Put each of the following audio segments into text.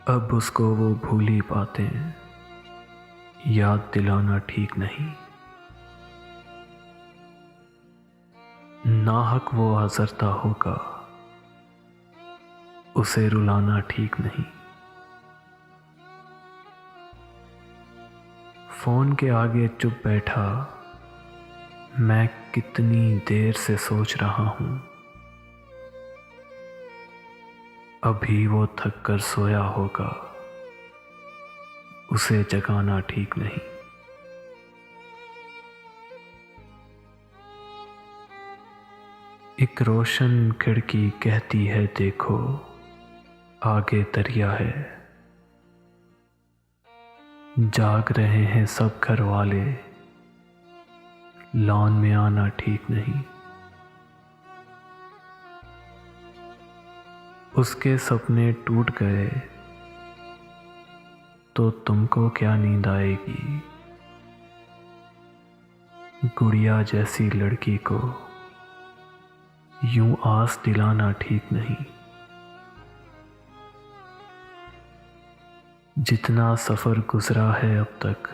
अब उसको वो भूली बातें याद दिलाना ठीक नहीं। नाहक वो आज़रता होगा, उसे रुलाना ठीक नहीं। फोन के आगे चुप बैठा मैं कितनी देर से सोच रहा हूं। अभी वो थक कर सोया होगा, उसे जगाना ठीक नहीं। एक रोशन खिड़की कहती है देखो आगे दरिया है। जाग रहे हैं सब घर वाले, लॉन में आना ठीक नहीं। उसके सपने टूट गए तो तुमको क्या नींद आएगी। गुड़िया जैसी लड़की को यूं आस दिलाना ठीक नहीं। जितना सफर गुजरा है अब तक,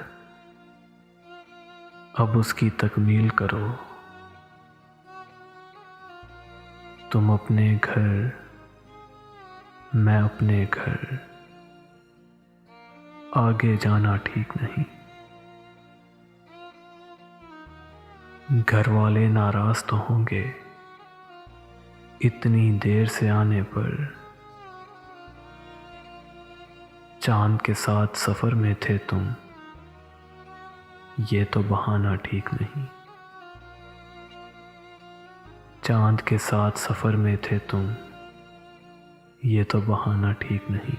अब उसकी तकमील करो। तुम अपने घर, मैं अपने घर, आगे जाना ठीक नहीं। घर वाले नाराज तो होंगे इतनी देर से आने पर। चांद के साथ सफर में थे तुम, ये तो बहाना ठीक नहीं। चांद के साथ सफर में थे तुम, ये तो बहाना ठीक नहीं।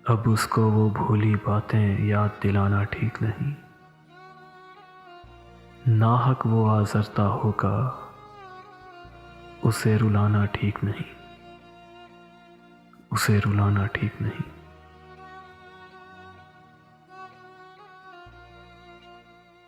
अब उसको वो भूली बातें याद दिलाना ठीक नहीं। नाहक वो आज़रता होगा, उसे रुलाना ठीक नहीं। उसे रुलाना ठीक नहीं।